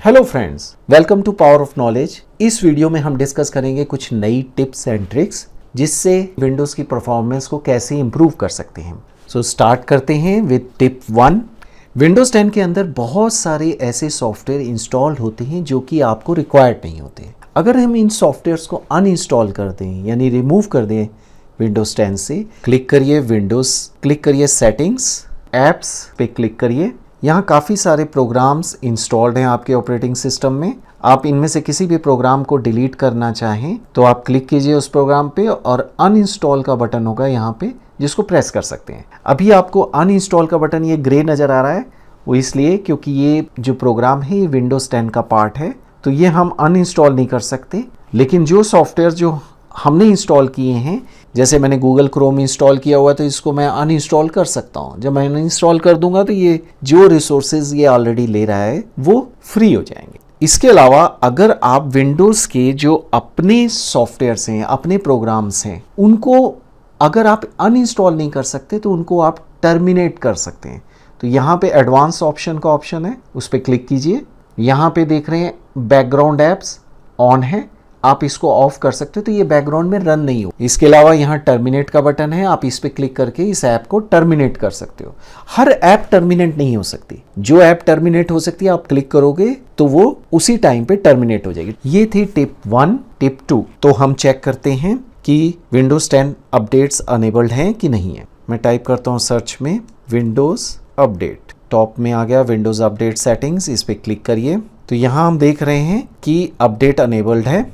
Hello friends, welcome to power of knowledge. इस video में हम डिस्कस करेंगे कुछ नई टिप्स एंड ट्रिक्स जिससे विंडोज़ की परफॉर्मेंस को कैसे इंप्रूव कर सकते हैं। सो स्टार्ट करते हैं विद टिप 1। विंडोज़ 10 के अंदर बहुत सारे ऐसे सॉफ्टवेयर इंस्टॉल होते हैं जो कि आपको रिक्वायर्ड नहीं होते। अगर हम इन सॉफ्टवेयर्स को अनइंस्टॉल कर दें यानी रिमूव कर दें विंडोज़ 10 से, क्लिक करिए विंडोज़, क्लिक करिए सेटिंग्स, ऐप्स पे क्लिक करिए। यहाँ काफ़ी सारे प्रोग्राम्स इंस्टॉल्ड हैं आपके ऑपरेटिंग सिस्टम में। आप इनमें से किसी भी प्रोग्राम को डिलीट करना चाहें तो आप क्लिक कीजिए उस प्रोग्राम पे और अनइंस्टॉल का बटन होगा यहाँ पे, जिसको प्रेस कर सकते हैं। अभी आपको अनइंस्टॉल का बटन ये ग्रे नज़र आ रहा है, वो इसलिए क्योंकि ये जो प्रोग्राम है ये विंडोज़ 10 का पार्ट है, तो ये हम अनइंस्टॉल नहीं कर सकते। लेकिन जो सॉफ्टवेयर जो हमने इंस्टॉल किए हैं, जैसे मैंने गूगल क्रोम इंस्टॉल किया हुआ है तो इसको मैं अनइंस्टॉल कर सकता हूँ। जब मैं अनइंस्टॉल कर दूंगा तो ये जो रिसोर्सेज ये ऑलरेडी ले रहा है वो फ्री हो जाएंगे। इसके अलावा अगर आप विंडोज़ के जो अपने सॉफ्टवेयर्स हैं, अपने प्रोग्राम्स हैं, उनको अगर आप अनइंस्टॉल नहीं कर सकते तो उनको आप टर्मिनेट कर सकते हैं। तो यहाँ पे एडवांस ऑप्शन का ऑप्शन है, उस पर क्लिक कीजिए। यहाँ पे देख रहे हैं बैकग्राउंड ऐप्स ऑन है, आप इसको ऑफ कर सकते हो तो ये बैकग्राउंड में रन नहीं हो। इसके अलावा यहाँ टर्मिनेट का बटन है, आप इस पे क्लिक करके इस ऐप को टर्मिनेट कर सकते हो। हर ऐप टर्मिनेट नहीं हो सकती, जो ऐप टर्मिनेट हो सकती है आप क्लिक करोगे तो वो उसी टाइम पे टर्मिनेट हो जाएगी। ये थी टिप 1। टिप 2 तो हम चेक करते हैं कि विंडोज 10 अपडेट्स अनेबल्ड हैं कि नहीं है। मैं टाइप करता हूँ सर्च में विंडोज अपडेट, टॉप में आ गया विंडोज अपडेट सेटिंग्स, इस पे क्लिक करिए। तो यहाँ हम देख रहे हैं कि अपडेट अनेबल्ड है,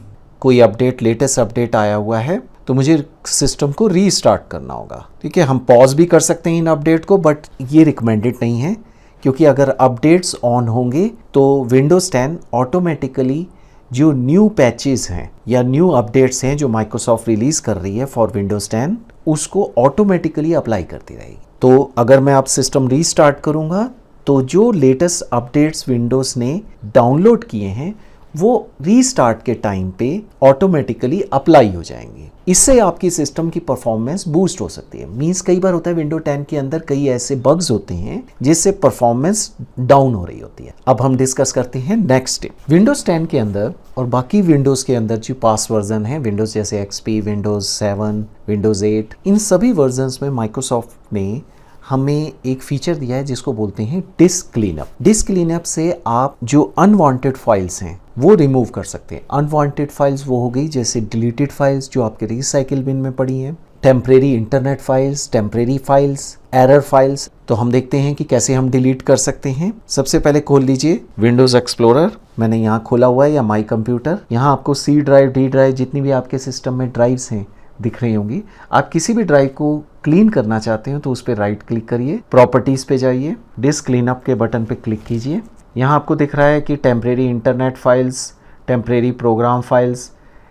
कोई अपडेट, लेटेस्ट अपडेट आया हुआ है, तो मुझे सिस्टम को रीस्टार्ट करना होगा। ठीक है, हम पॉज भी कर सकते हैं इन अपडेट को, बट ये रिकमेंडेड नहीं है क्योंकि अगर अपडेट्स ऑन होंगे तो विंडोज़ 10 ऑटोमेटिकली जो न्यू पैचेस हैं या न्यू अपडेट्स हैं जो माइक्रोसॉफ्ट रिलीज़ कर रही है फॉर विंडोज़ 10, उसको ऑटोमेटिकली अप्लाई करती रहेगी। तो अगर मैं अब सिस्टम रीस्टार्ट करूँगा तो जो लेटेस्ट अपडेट्स विंडोज़ ने डाउनलोड किए हैं वो रीस्टार्ट के टाइम पे ऑटोमेटिकली अप्लाई हो जाएंगे। इससे आपकी सिस्टम की परफॉर्मेंस बूस्ट हो सकती है। मींस कई बार होता है विंडो 10 के अंदर कई ऐसे बग्स होते हैं जिससे परफॉर्मेंस डाउन हो रही होती है। अब हम डिस्कस करते हैं नेक्स्ट टिप। विंडोज 10 के अंदर और बाकी विंडोज के अंदर जो पास वर्जन है, विंडोज जैसे XP, विंडोज 7, विंडोज 8, इन सभी वर्जन्स में माइक्रोसॉफ्ट ने हमें एक फीचर दिया है जिसको बोलते हैं डिस्क क्लीनअप। डिस्क क्लीनअप से आप जो अनवांटेड फाइल्स हैं वो रिमूव कर सकते हैं। अनवांटेड फाइल्स वो हो गई जैसे डिलीटेड फाइल्स जो आपके रिसाइकिल बिन में पड़ी हैं, temporary internet files, temporary files, error files. तो हम देखते हैं कि कैसे हम डिलीट कर सकते हैं। सबसे पहले खोल लीजिए विंडोज एक्सप्लोरर, मैंने यहाँ खोला हुआ है, या माई कंप्यूटर। यहाँ आपको C ड्राइव, D ड्राइव, जितनी भी आपके सिस्टम में ड्राइव्स हैं दिख रही होंगी। आप किसी भी ड्राइव को क्लीन करना चाहते हो तो उस पर राइट क्लिक करिए, प्रॉपर्टीज पे जाइए, डिस्क क्लीनअप के बटन पे क्लिक कीजिए। यहाँ आपको दिख रहा है कि temporary internet files, temporary program files,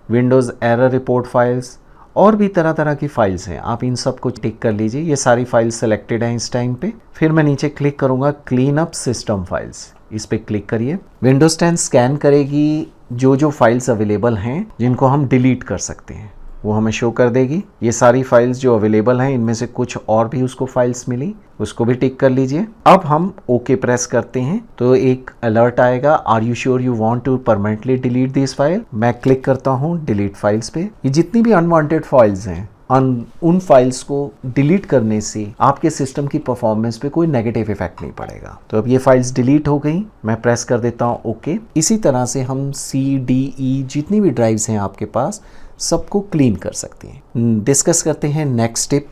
Windows error report files और भी तरह तरह की फाइल्स हैं। आप इन सब को टिक कर लीजिए, ये सारी फाइल्स सेलेक्टेड हैं इस टाइम पे। फिर मैं नीचे क्लिक करूँगा क्लीन अप सिस्टम फाइल्स, इस पे क्लिक करिए। विंडोज़ 10 स्कैन करेगी जो फाइल्स अवेलेबल हैं जिनको हम डिलीट कर सकते हैं, वो हमें शो कर देगी। ये सारी फाइल्स जो अवेलेबल हैं, इनमें से कुछ और भी उसको फाइल्स मिली, उसको भी टिक कर लीजिए। अब हम ओके प्रेस करते हैं तो एक अलर्ट आएगा, are you sure you want to permanently delete this file. मैं क्लिक करता हूँ डिलीट फाइल्स पे। ये जितनी भी अनवांटेड फाइल्स हैं, उन फाइल्स को डिलीट करने से आपके सिस्टम की परफॉर्मेंस पे कोई नेगेटिव इफेक्ट नहीं पड़ेगा। तो अब ये फाइल्स डिलीट हो गई, मैं प्रेस कर देता हूँ ओके। इसी तरह से हम C, D, E जितनी भी ड्राइव्स हैं आपके पास सबको क्लीन कर सकते हैं। डिस्कस करते हैं नेक्स्ट टिप।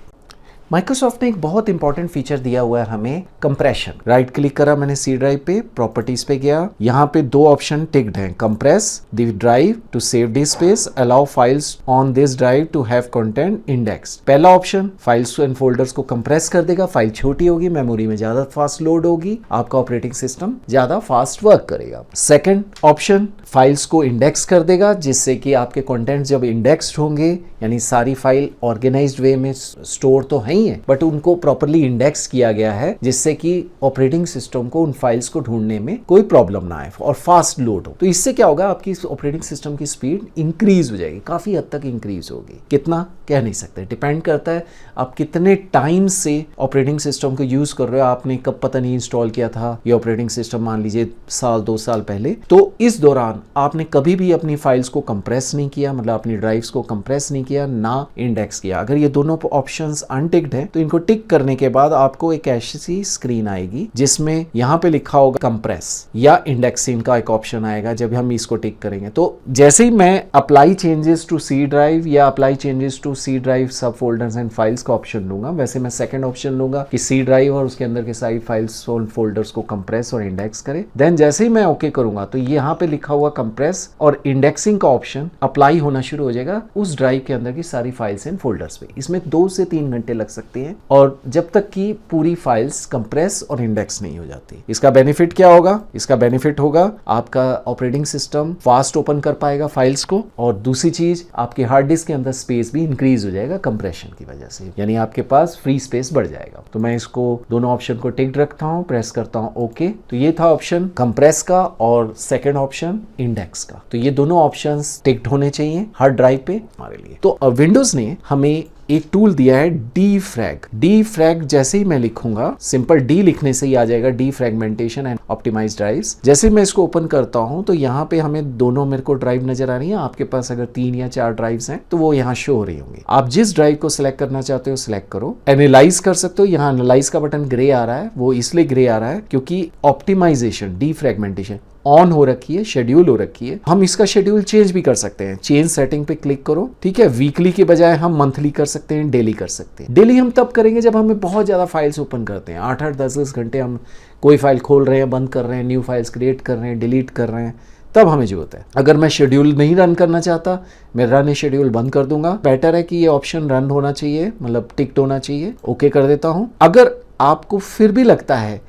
माइक्रोसॉफ्ट ने एक बहुत इंपॉर्टेंट फीचर दिया हुआ है हमें, कंप्रेशन। राइट क्लिक करा मैंने C ड्राइव पे, प्रॉपर्टीज पे गया, यहाँ पे दो ऑप्शन टिक्ड हैं, compress the drive to save disk space, allow files on this drive to have content index. पहला ऑप्शन फाइल्स एंड फोल्डर्स को कंप्रेस कर देगा, फाइल छोटी होगी, मेमोरी में ज्यादा फास्ट लोड होगी, आपका ऑपरेटिंग सिस्टम ज्यादा फास्ट वर्क करेगा। सेकेंड ऑप्शन फाइल्स को इंडेक्स कर देगा, जिससे कि आपके कंटेंट जब इंडेक्स्ड होंगे यानी सारी फाइल ऑर्गेनाइज्ड वे में स्टोर तो है नहीं है, बट उनको प्रॉपरली इंडेक्स किया गया है जिससे कि ऑपरेटिंग सिस्टम को उन फाइल्स को ढूंढने में कोई प्रॉब्लम ना आए और फास्ट लोड हो। तो इससे क्या होगा, आपकी ऑपरेटिंग सिस्टम की स्पीड इंक्रीज हो जाएगी, काफी हद तक इंक्रीज होगी। कितना कह नहीं सकते, डिपेंड करता है आप कितने टाइम से ऑपरेटिंग सिस्टम को यूज कर रहे हो। आपने कब पता नहीं इंस्टॉल किया था ये ऑपरेटिंग सिस्टम, मान लीजिए साल 2 साल पहले, तो इस दौरान आपने कभी भी अपनी फाइल्स को कंप्रेस नहीं किया, मतलब अपनी ड्राइव्स को कंप्रेस नहीं किया, ना इंडेक्स किया। अगर ये दोनों ऑप्शंस अनटिक्ड है तो इनको टिक करने के बाद आपको एक ऐसी स्क्रीन आएगी जिसमें यहाँ पे लिखा होगा कंप्रेस या इंडेक्सिंग का एक ऑप्शन आएगा। जब हम इसको टिक करेंगे तो जैसे ही मैं apply changes to C drive या apply changes to C drive subfolders and files का ऑप्शन लूंगा, वैसे मैं सेकंड ऑप्शन लूंगा कि सी ड्राइव और उसके अंदर के सारी फाइल्स और फोल्डर्स को कंप्रेस और इंडेक्स करे। देन जैसे ही मैं ओके करूंगा तो यहाँ पे लिखा हुआ कंप्रेस और इंडेक्सिंग का ऑप्शन अप्लाई होना शुरू हो जाएगा उस ड्राइव के अंदर की सारी फाइल्स एंड फोल्डर्स पे। इसमें 2 से 3 घंटे लग सकते हैं, और जब तक कि पूरी फाइल्स कंप्रेस और इंडेक्स नहीं हो जाती। इसका बेनिफिट क्या होगा? इसका बेनिफिट होगा आपका ऑपरेटिंग सिस्टम फास्ट ओपन कर पाएगा फाइल्स को, और दूसरी चीज आपके हार्ड डिस्क के अंदर स्पेस भी इंक्रीज हो जाएगा कंप्रेशन की वजह से, यानी आपके पास फ्री स्पेस बढ़ जाएगा। तो मैं इसको दोनों ऑप्शन को टिक रखता हूं, प्रेस करता हूं ओके। तो ये था ऑप्शन कंप्रेस का और सेकंड ऑप्शन इंडेक्स का। तो ये दोनों ऑप्शंस टिक्ड होने चाहिए हार्ड ड्राइव पे हमारे लिए। तो विंडोज ने हमें एक टूल दिया है डीफ्रैग। डीफ्रैग जैसे ही मैं लिखूंगा, सिंपल डी लिखने से ही आ जाएगा डीफ्रैगमेंटेशन एंड ऑप्टिमाइज्ड ड्राइव्स। जैसे मैं इसको ओपन करता हूं तो यहाँ पे हमें दोनों मेरे को ड्राइव नजर आ रही है। आपके पास अगर 3 या 4 ड्राइव्स हैं तो वो यहाँ शो हो रही होंगी। आप जिस ड्राइव को सिलेक्ट करना चाहते हो सिलेक्ट करो, एनालाइज कर सकते हो। यहाँ एनालाइज का बटन ग्रे आ रहा है, वो इसलिए ग्रे आ रहा है क्योंकि ऑप्टिमाइजेशन डीफ्रैगमेंटेशन ऑन हो रखी है, शेड्यूल हो रखी है। हम इसका शेड्यूल चेंज भी कर सकते हैं। चेंज सेटिंग पे क्लिक करो, ठीक है। वीकली के बजाय हम मंथली कर सकते हैं, डेली कर सकते हैं। डेली हम तब करेंगे जब हमें बहुत ज्यादा फाइल्स ओपन करते हैं, 8-8 10-10 घंटे हम कोई फाइल खोल रहे हैं, बंद कर रहे हैं, न्यू फाइल्स क्रिएट कर रहे हैं, डिलीट कर रहे हैं, तब हमें जरूरत है। अगर मैं शेड्यूल नहीं रन करना चाहता, मैं रन शेड्यूल बंद कर दूंगा। बेटर है कि ये ऑप्शन रन होना चाहिए, मतलब टिक्ड होना चाहिए। ओके कर देता हूं। अगर आपको फिर भी लगता है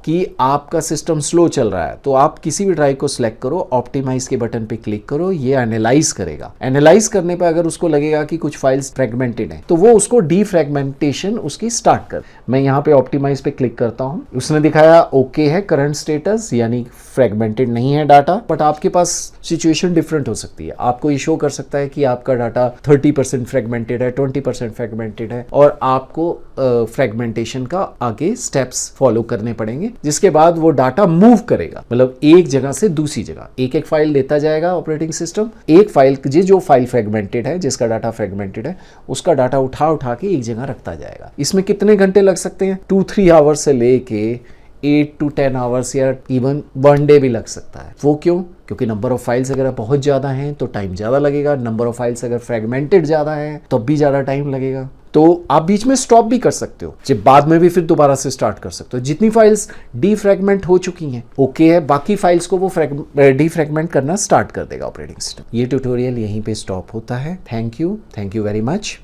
कि आपका सिस्टम स्लो चल रहा है तो आप किसी भी ड्राइव को सिलेक्ट करो, ऑप्टिमाइज के बटन पे क्लिक करो, ये एनालाइज करेगा। एनालाइज करने पे अगर उसको लगेगा कि कुछ फाइल्स फ्रेगमेंटेड हैं तो वो उसको डीफ्रेगमेंटेशन उसकी स्टार्ट कर। मैं यहाँ पे ऑप्टिमाइज पे क्लिक करता हूँ, उसने दिखाया ओके है करंट स्टेटस, यानी फ्रेगमेंटेड नहीं है डाटा। बट आपके पास सिचुएशन डिफरेंट हो सकती है। आपको ये शो कर सकता है कि आपका डाटा 30% फ्रेगमेंटेड है, 20% फ्रेगमेंटेड है, और आपको फ्रेगमेंटेशन का आगे स्टेप्स फॉलो करने पड़ेंगे, जिसके बाद वो डाटा मूव करेगा, मतलब एक जगह से दूसरी जगह एक एक फाइल लेता जाएगा ऑपरेटिंग सिस्टम। एक फाइल जो फाइल फ्रेगमेंटेड है, जिसका डाटा फ्रेगमेंटेड है, उसका डाटा उठा के एक जगह रखता जाएगा। इसमें कितने घंटे लग सकते हैं? 2-3 आवर्स से लेके 8 to 10 आवर्स या इवन 1 डे भी लग सकता है। वो क्यों? क्योंकि नंबर ऑफ फाइल्स अगर बहुत ज्यादा हैं तो टाइम ज्यादा लगेगा, नंबर ऑफ फाइल्स अगर फ्रेगमेंटेड ज्यादा है तब भी ज्यादा टाइम लगेगा। तो आप बीच में स्टॉप भी कर सकते हो, जब बाद में भी फिर दोबारा से स्टार्ट कर सकते हो। जितनी फाइल्स डीफ्रेगमेंट हो चुकी हैं ओके है, बाकी फाइल्स को वो डीफ्रेगमेंट करना स्टार्ट कर देगा ऑपरेटिंग सिस्टम। ये ट्यूटोरियल यहीं पे स्टॉप होता है। Thank you very much.